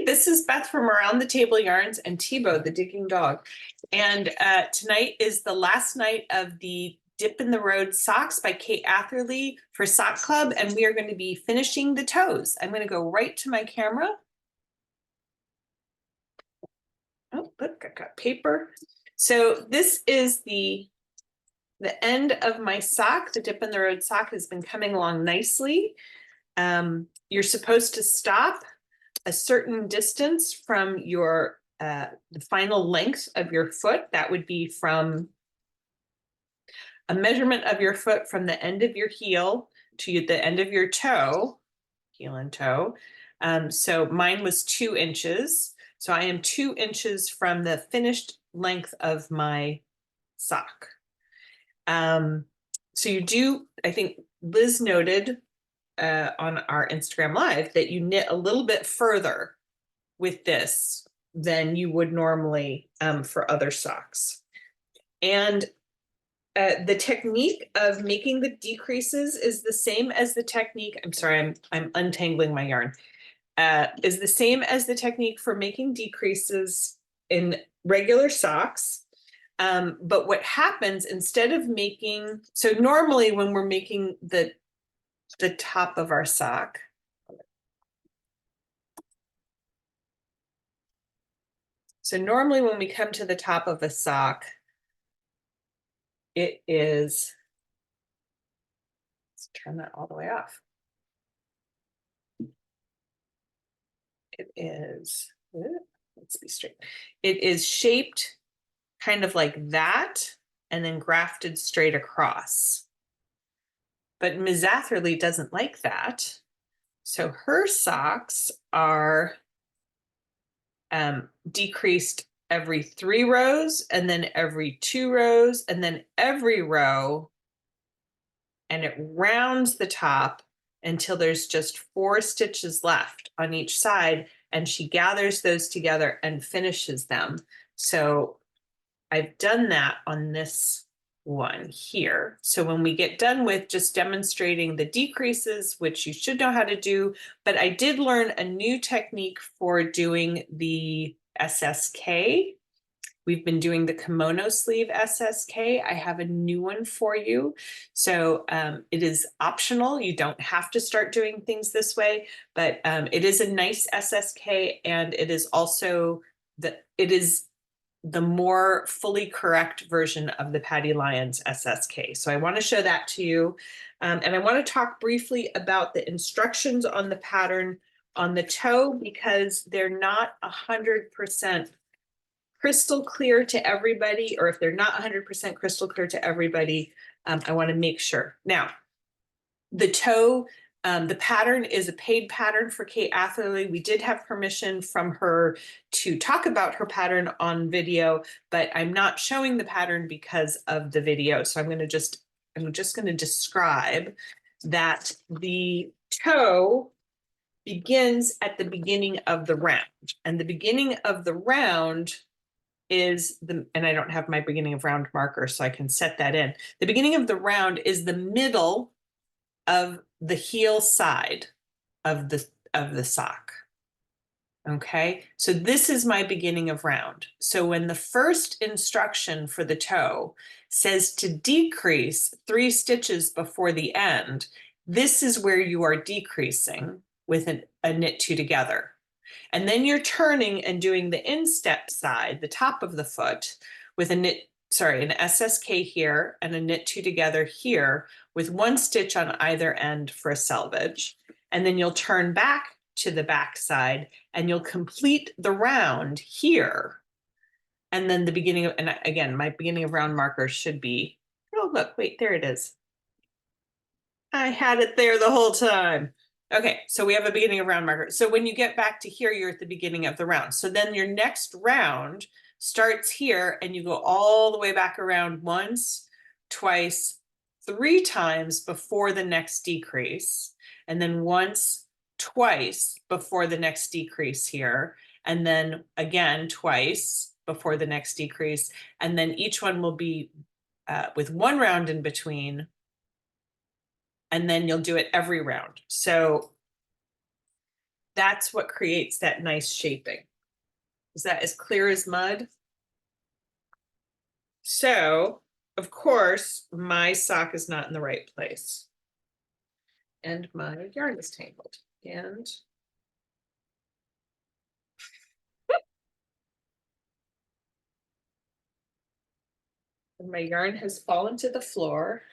this is Beth from Around the Table Yarns and Tebow, the digging dog. And tonight is the last night of the Dip in the Road socks by Kate Atherley for Sock Club, and we are going to be finishing the toes. I'm going to go right to my camera. Oh, look, I got paper. So this is the end of my sock. The Dip in the Road sock has been coming along nicely. You're supposed to stop a certain distance from your the final length of your foot. That would be from a measurement of your foot from the end of your heel to the end of your toe, heel and toe. So mine was 2 inches. So I am 2 inches from the finished length of my sock. So you do, I think Liz noted on our Instagram Live that you knit a little bit further with this than you would normally for other socks. And the technique of making the decreases is the same as the technique, I'm sorry, I'm untangling my yarn, is the same as the technique for making decreases in regular socks. But what happens instead of making, so normally when we're making the top of our sock, so normally when we come to the top of a sock, it is, let's turn that all the way off. It is, let's be straight. It is shaped kind of like that and then grafted straight across. But Ms. Atherley doesn't like that. So her socks are decreased every 3 rows and then every 2 rows and then every row, and it rounds the top until there's just 4 stitches left on each side, and she gathers those together and finishes them. So I've done that on this one here. So when we get done with just demonstrating the decreases, which you should know how to do, but I did learn a new technique for doing the SSK. We've been doing the kimono sleeve SSK. I have a new one for you. So it is optional. You don't have to start doing things this way, but it is a nice SSK, and it is also the more fully correct version of the Patty Lyons SSK. So I want to show that to you. And I want to talk briefly about the instructions on the pattern on the toe, because they're not 100% crystal clear to everybody, or if they're not 100% crystal clear to everybody, I want to make sure. Now, the toe, the pattern is a paid pattern for Kate Atherley. We did have permission from her to talk about her pattern on video, but I'm not showing the pattern because of the video. So I'm just going to describe that the toe begins at the beginning of the round, and the beginning of the round is and I don't have my beginning of round marker, so I can set that in. The beginning of the round is the middle of the heel side of the sock. Okay, so this is my beginning of round. So when the first instruction for the toe says to decrease 3 stitches before the end, this is where you are decreasing with a knit 2 together. And then you're turning and doing the instep side, the top of the foot, with an SSK here and a knit 2 together here with 1 stitch on either end for a selvage. And then you'll turn back to the back side and you'll complete the round here. And then the beginning of, and again, my beginning of round marker should be, oh, look, wait, there it is. I had it there the whole time. Okay, so we have a beginning of round marker. So when you get back to here, you're at the beginning of the round. So then your next round starts here and you go all the way back around once, twice, 3 times before the next decrease. And then once, twice before the next decrease here. And then again, twice before the next decrease. And then each one will be with 1 round in between. And then you'll do it every round. So That's what creates that nice shaping. Is that as clear as mud? So, of course, my sock is not in the right place. And my yarn is tangled. And my yarn has fallen to the floor.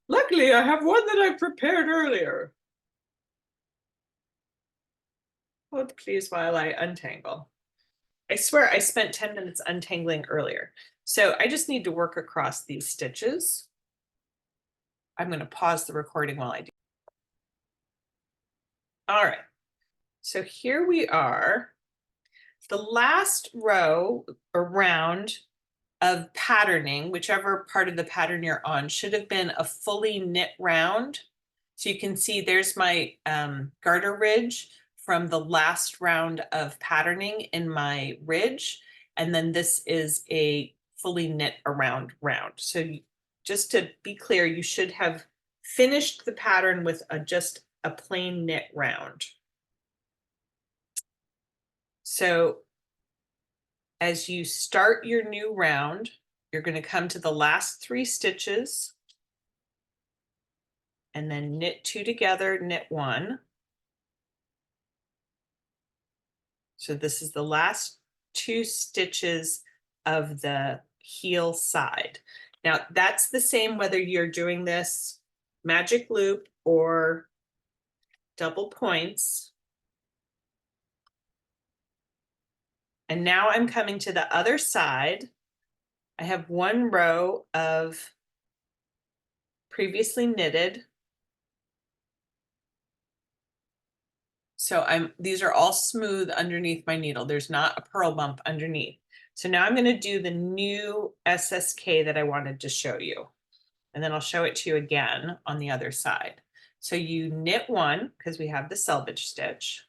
Luckily, I have one that I prepared earlier. Hold please while I untangle. I swear I spent 10 minutes untangling earlier. So I just need to work across these stitches. I'm going to pause the recording while I do. All right. So here we are. The last row around of patterning, whichever part of the pattern you're on, should have been a fully knit round. So you can see there's my garter ridge from the last round of patterning in my ridge. And then this is a fully knit around round. So just to be clear, you should have finished the pattern with just a plain knit round. So as you start your new round, you're going to come to the last 3 stitches and then knit 2 together, knit 1. So this is the last 2 stitches of the heel side. Now that's the same whether you're doing this magic loop or double points. And now I'm coming to the other side. I have 1 row of previously knitted. So these are all smooth underneath my needle. There's not a purl bump underneath. So now I'm going to do the new SSK that I wanted to show you. And then I'll show it to you again on the other side. So you knit 1 because we have the selvage stitch.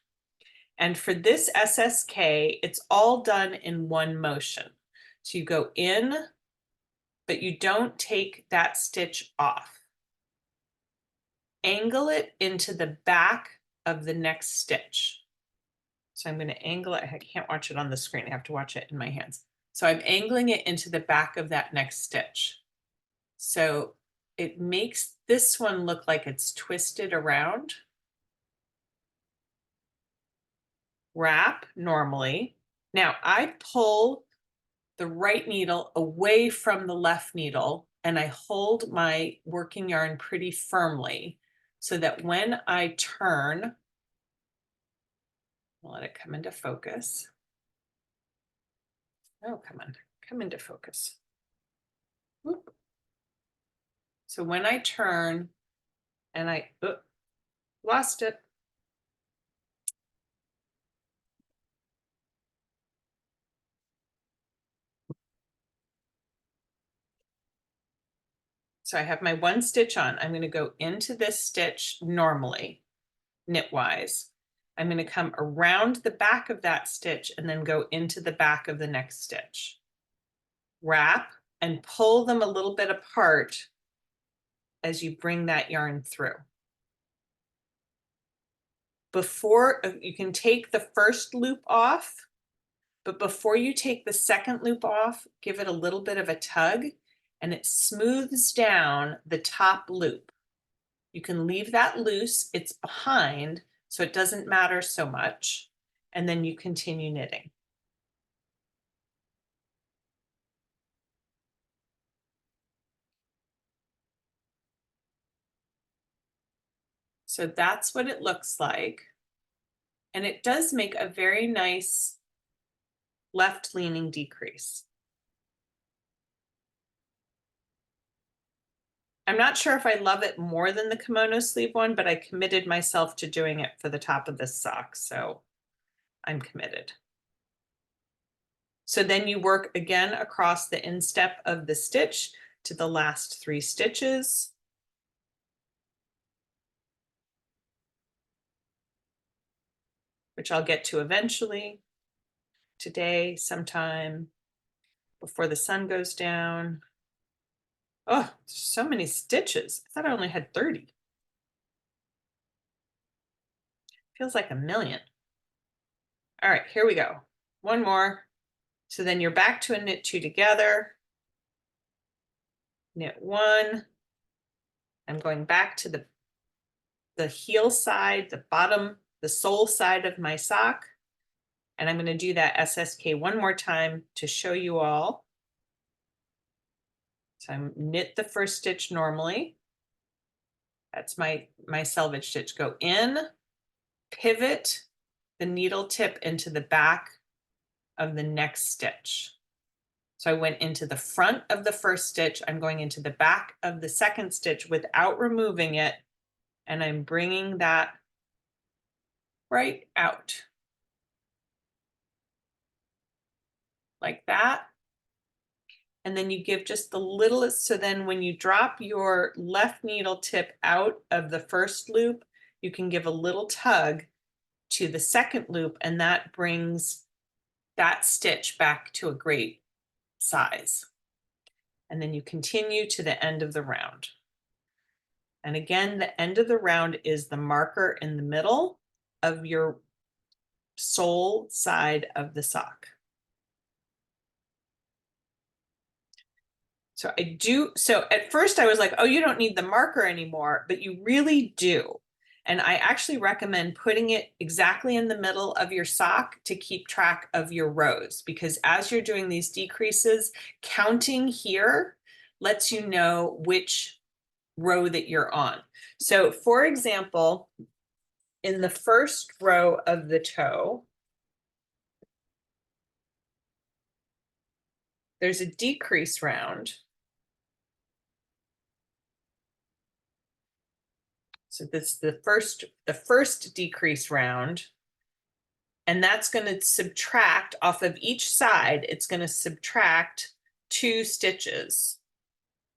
And for this SSK, it's all done in 1 motion. So you go in, but you don't take that stitch off. Angle it into the back of the next stitch. So I'm going to angle it. I can't watch it on the screen. I have to watch it in my hands. So I'm angling it into the back of that next stitch. So it makes this one look like it's twisted around. Wrap normally. Now I pull the right needle away from the left needle and I hold my working yarn pretty firmly so that when I turn, I'll let it come into focus. Oh, come into focus. Whoop. So when I turn and I lost it. So I have my 1 stitch on. I'm going to go into this stitch normally, knitwise. I'm going to come around the back of that stitch and then go into the back of the next stitch. Wrap and pull them a little bit apart as you bring that yarn through. Before you can take the first loop off, but before you take the second loop off, give it a little bit of a tug and it smooths down the top loop. You can leave that loose, it's behind, so it doesn't matter so much. And then you continue knitting. So that's what it looks like. And it does make a very nice left-leaning decrease. I'm not sure if I love it more than the kimono sleeve one, but I committed myself to doing it for the top of this sock, so I'm committed. So then you work again across the instep of the stitch to the last 3 stitches. Which I'll get to eventually. Today, sometime before the sun goes down. Oh, so many stitches. I thought I only had 30. Feels like a million. All right, here we go. One more. So then you're back to a knit two together. Knit one. I'm going back to the heel side, the bottom, the sole side of my sock. And I'm going to do that SSK one more time to show you all. So I'm knit the first stitch normally. That's my selvage stitch. Go in, pivot the needle tip into the back of the next stitch. So I went into the front of the first stitch. I'm going into the back of the second stitch without removing it. And I'm bringing that right out. Like that. And then you give just the littlest, so then when you drop your left needle tip out of the first loop, you can give a little tug to the second loop, and that brings that stitch back to a great size. And then you continue to the end of the round. And again, the end of the round is the marker in the middle of your sole side of the sock. So so at first I was like, oh, you don't need the marker anymore, but you really do. And I actually recommend putting it exactly in the middle of your sock to keep track of your rows, because as you're doing these decreases, counting here lets you know which row that you're on. So for example, in the first row of the toe, there's a decrease round. So this is the first decrease round. And that's going to subtract off of each side. It's going to subtract 2 stitches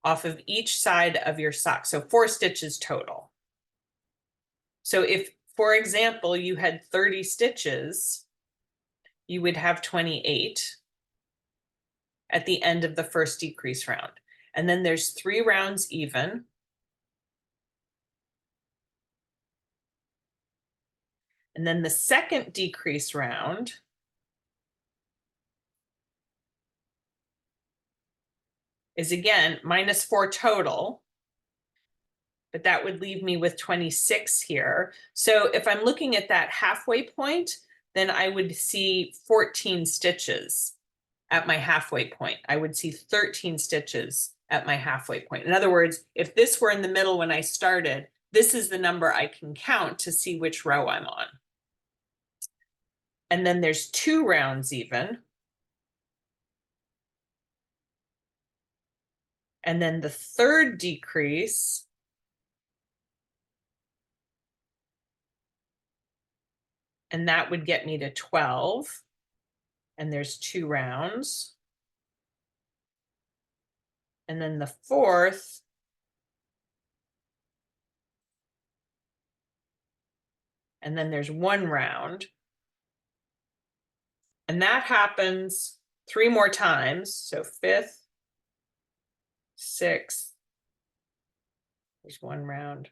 off of each side of your sock. So 4 stitches total. So if, for example, you had 30 stitches, you would have 28 at the end of the first decrease round. And then there's 3 rounds even. And then the second decrease round is again -4 total, but that would leave me with 26 here. So if I'm looking at that halfway point, then I would see 14 stitches at my halfway point. I would see 13 stitches at my halfway point. In other words, if this were in the middle when I started, this is the number I can count to see which row I'm on. And then there's 2 rounds even. And then the third decrease and that would get me to 12. And there's 2 rounds. And then the fourth, and then there's 1 round. And that happens 3 more times. So 5th, 6th, there's 1 round.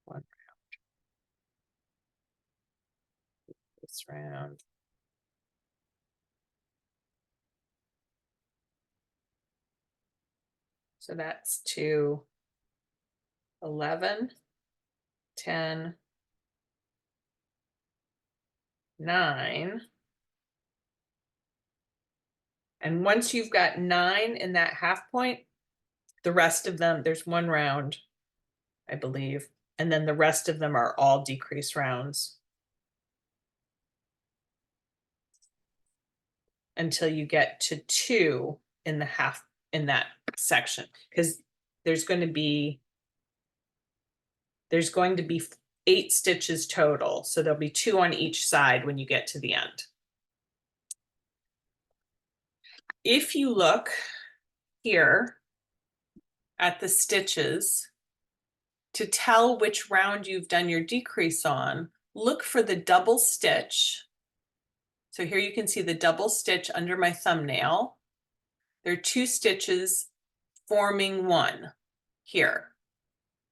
1 round. This round. So that's 2, 11, 10, 9. And once you've got 9 in that half point, the rest of them, there's 1 round, I believe. And then the rest of them are all decrease rounds until you get to 2 in the half in that section, because there's going to be 8 stitches total. So there'll be 2 on each side when you get to the end. If you look here at the stitches to tell which round you've done your decrease on, look for the double stitch. So here you can see the double stitch under my thumbnail. There are 2 stitches forming 1 here.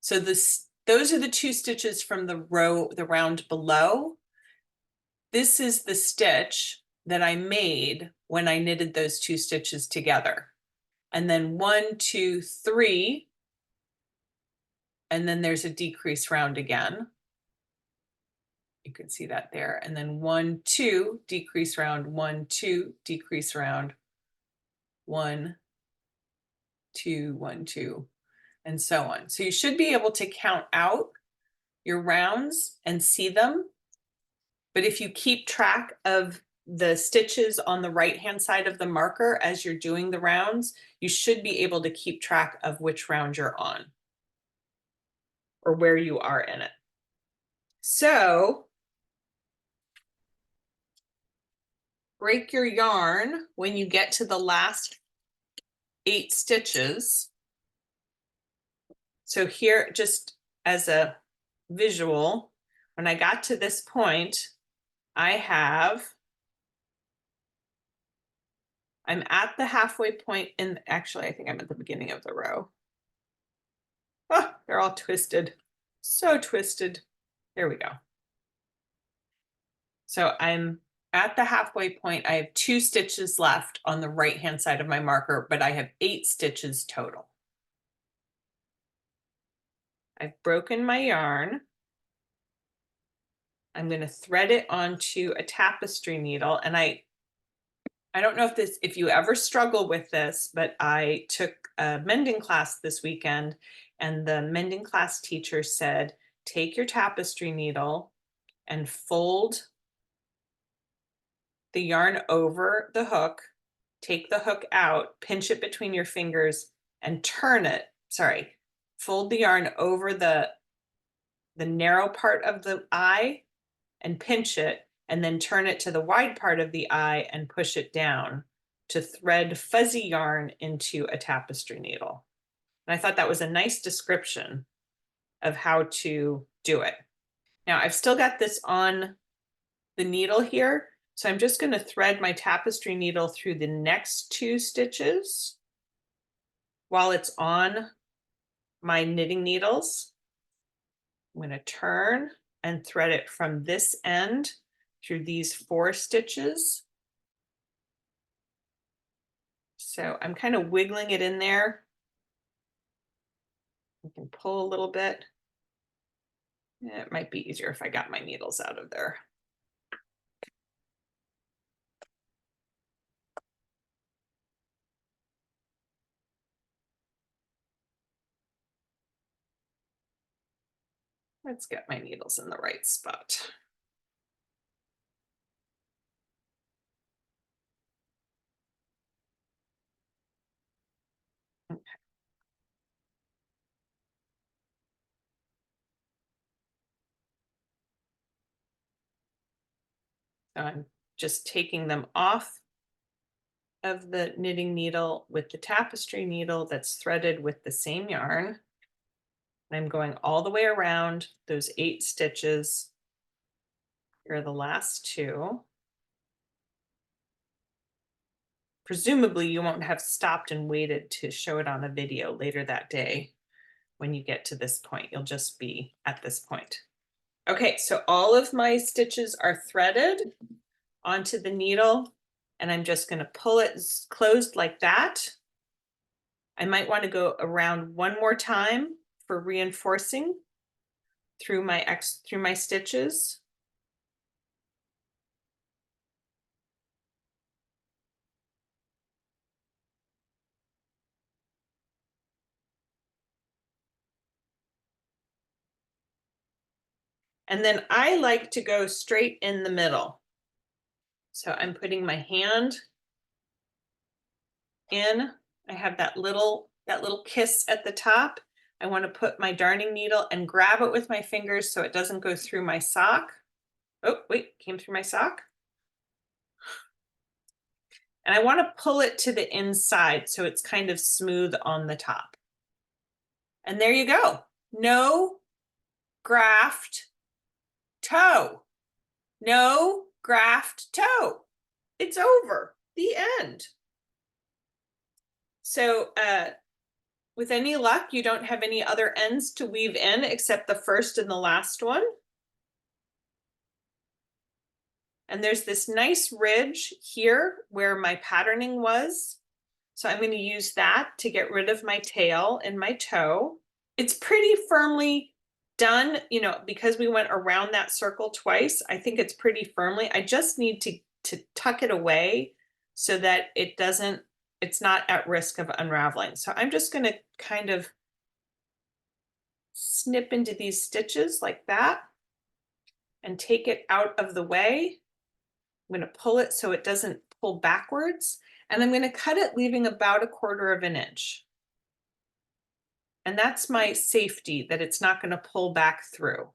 So those are the 2 stitches from the round below. This is the stitch that I made when I knitted those 2 stitches together. And then 1, 2, 3, and then there's a decrease round again. You can see that there. And then 1, 2, decrease round, 1, 2, decrease round, 1, 2, 1, 2, and so on. So you should be able to count out your rounds and see them. But if you keep track of the stitches on the right-hand side of the marker as you're doing the rounds, you should be able to keep track of which round you're on or where you are in it. So break your yarn when you get to the last 8 stitches. So here, just as a visual, when I got to this point, I'm at the halfway point in, actually, I think I'm at the beginning of the row. Oh, they're all twisted. So twisted. There we go. So I'm at the halfway point. I have 2 stitches left on the right-hand side of my marker, but I have 8 stitches total. I've broken my yarn. I'm going to thread it onto a tapestry needle. And I don't know if you ever struggle with this, but I took a mending class this weekend, and the mending class teacher said, take your tapestry needle and fold the yarn over the hook, take the hook out, pinch it between your fingers, and turn it. Sorry, fold the yarn over the narrow part of the eye and pinch it, and then turn it to the wide part of the eye and push it down to thread fuzzy yarn into a tapestry needle. And I thought that was a nice description of how to do it. Now I've still got this on the needle here, so I'm just going to thread my tapestry needle through the next 2 stitches while it's on my knitting needles. I'm going to turn and thread it from this end through these 4 stitches. So I'm kind of wiggling it in there. You can pull a little bit. It might be easier if I got my needles out of there. Let's get my needles in the right spot. Okay. So I'm just taking them off of the knitting needle with the tapestry needle that's threaded with the same yarn. And I'm going all the way around those 8 stitches. Here are the last 2. Presumably you won't have stopped and waited to show it on a video later that day. When you get to this point, you'll just be at this point. Okay, so all of my stitches are threaded onto the needle, and I'm just going to pull it closed like that. I might want to go around one more time for reinforcing through my stitches. And then I like to go straight in the middle. So I'm putting my hand in. I have that little kiss at the top. I want to put my darning needle and grab it with my fingers so it doesn't go through my sock. Oh, wait, came through my sock. And I want to pull it to the inside so it's kind of smooth on the top. And there you go. No graft toe. No graft toe. It's over. The end. So with any luck, you don't have any other ends to weave in except the first and the last one. And there's this nice ridge here where my patterning was. So I'm going to use that to get rid of my tail and my toe. It's pretty firmly done, you know, because we went around that circle twice. I think it's pretty firmly. I just need to tuck it away so that it's not at risk of unraveling. So I'm just going to kind of snip into these stitches like that and take it out of the way. I'm going to pull it so it doesn't pull backwards, and I'm going to cut it leaving about 1/4 of an inch. And that's my safety, that it's not going to pull back through.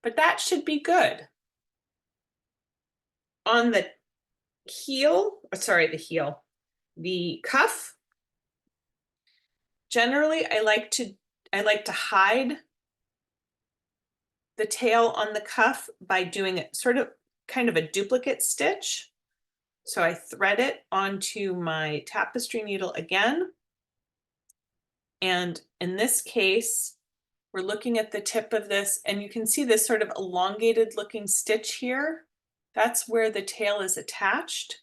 But that should be good. On the the cuff, generally I like to hide the tail on the cuff by doing it sort of kind of a duplicate stitch. So I thread it onto my tapestry needle again. And in this case, we're looking at the tip of this, and you can see this sort of elongated looking stitch here. That's where the tail is attached.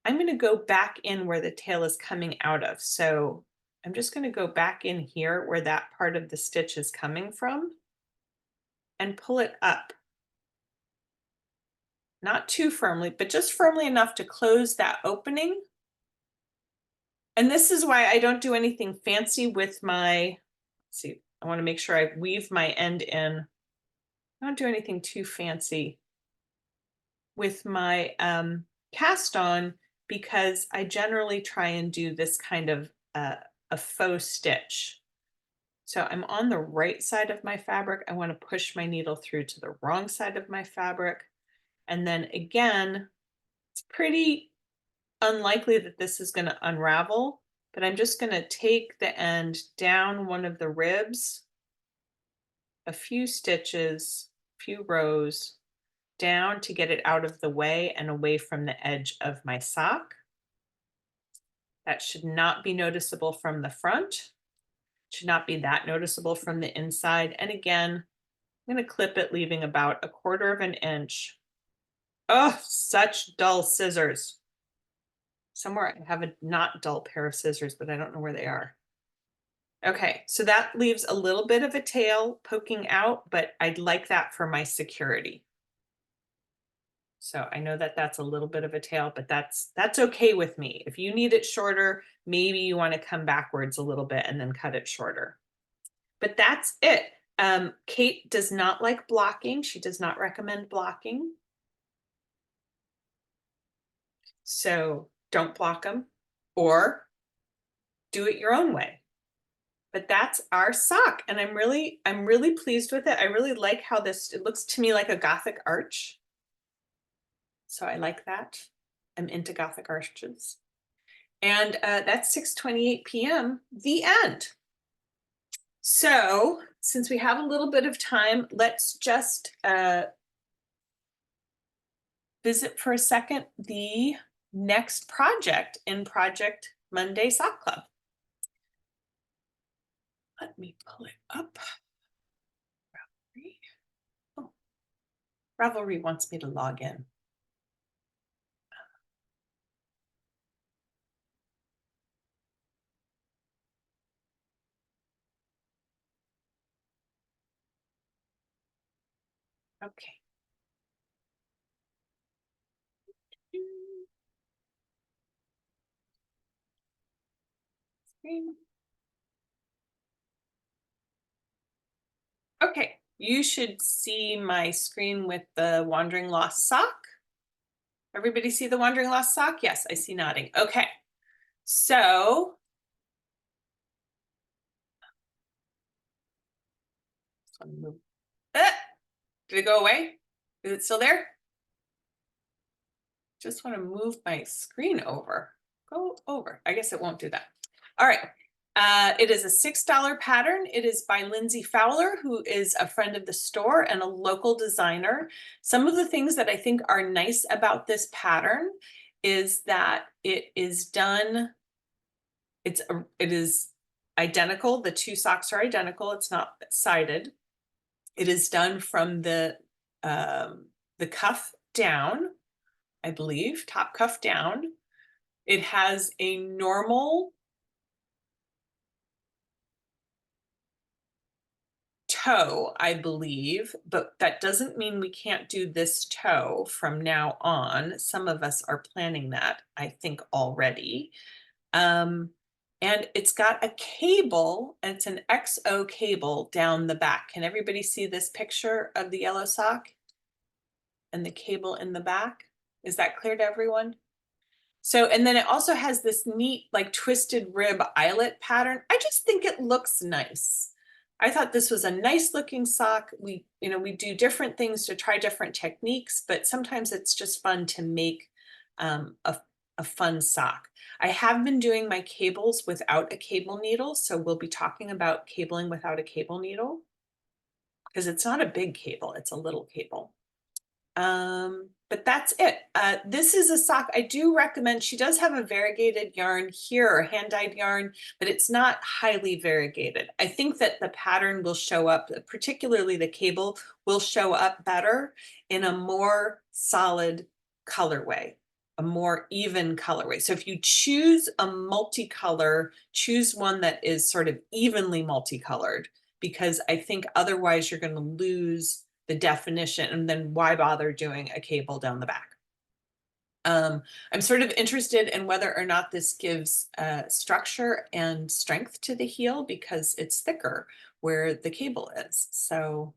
I'm going to go back in where the tail is coming out of. So I'm just going to go back in here where that part of the stitch is coming from and pull it up. Not too firmly, but just firmly enough to close that opening. And this is why I don't do anything fancy with my, let's see, I want to make sure I weave my end in. I don't do anything too fancy with my cast on, because I generally try and do this kind of a faux stitch. So I'm on the right side of my fabric. I want to push my needle through to the wrong side of my fabric. And then again, it's pretty unlikely that this is going to unravel, but I'm just going to take the end down one of the ribs, a few stitches, a few rows down to get it out of the way and away from the edge of my sock. That should not be noticeable from the front. Should not be that noticeable from the inside. And again, I'm going to clip it, leaving about 1/4 of an inch. Oh, such dull scissors. Somewhere I have a not dull pair of scissors, but I don't know where they are. Okay, so that leaves a little bit of a tail poking out, but I'd like that for my security. So I know that that's a little bit of a tail, but that's okay with me. If you need it shorter, maybe you want to come backwards a little bit and then cut it shorter. But that's it. Kate does not like blocking. She does not recommend blocking. So don't block them, or do it your own way. But that's our sock, and I'm really pleased with it. I really like how it looks to me like a Gothic arch. So I like that. I'm into Gothic arches. And that's 6:28 p.m. The end. So since we have a little bit of time, let's just visit for a second the next project in Project Monday Sock Club. Let me pull it up. Ravelry. Oh, Ravelry wants me to log in. Okay. Screen. Okay, you should see my screen with the Wandering Lost sock. Everybody see the Wandering Lost sock? Yes, I see nodding. Okay, so move. Did it go away? Is it still there? Just want to move my screen over. Go over. I guess it won't do that. All right. It is a $6 pattern. It is by Lindsay Fowler, who is a friend of the store and a local designer. Some of the things that I think are nice about this pattern is that it is done, it is identical. The two socks are identical. It's not sided. It is done from the cuff down, I believe, top cuff down. It has a normal toe, I believe, but that doesn't mean we can't do this toe from now on. Some of us are planning that, I think, already. And it's got a cable, and it's an XO cable down the back. Can everybody see this picture of the yellow sock and the cable in the back? Is that clear to everyone? So, and then it also has this neat, like twisted rib eyelet pattern. I just think it looks nice. I thought this was a nice looking sock. We do different things to try different techniques, but sometimes it's just fun to make a fun sock. I have been doing my cables without a cable needle, so we'll be talking about cabling without a cable needle because it's not a big cable, it's a little cable. But that's it. This is a sock I do recommend. She does have a variegated yarn here, or hand-dyed yarn, but it's not highly variegated. I think that the pattern will show up, particularly the cable, will show up better in a more solid colorway, a more even colorway. So if you choose a multicolor, choose one that is sort of evenly multicolored, because I think otherwise you're going to lose the definition, and then why bother doing a cable down the back? I'm sort of interested in whether or not this gives structure and strength to the heel because it's thicker where the cable is. So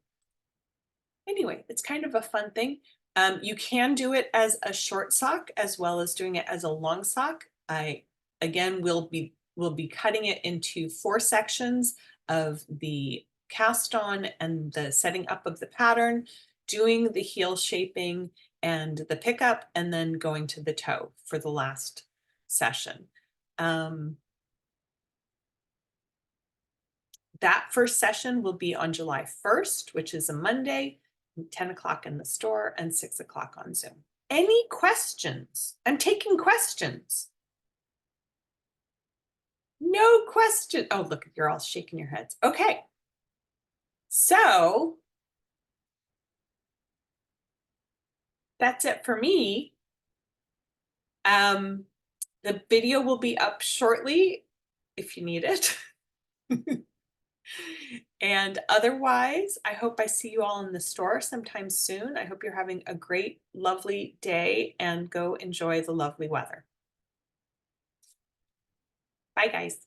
anyway, it's kind of a fun thing. You can do it as a short sock as well as doing it as a long sock. I again will be cutting it into 4 sections of the cast on and the setting up of the pattern, doing the heel shaping and the pickup, and then going to the toe for the last session. That first session will be on July 1st, which is a Monday, 10 o'clock in the store and 6 o'clock on Zoom. Any questions? I'm taking questions. No question. Oh, look, you're all shaking your heads. Okay. So that's it for me. The video will be up shortly if you need it. And otherwise, I hope I see you all in the store sometime soon. I hope you're having a great, lovely day and go enjoy the lovely weather. Bye, guys.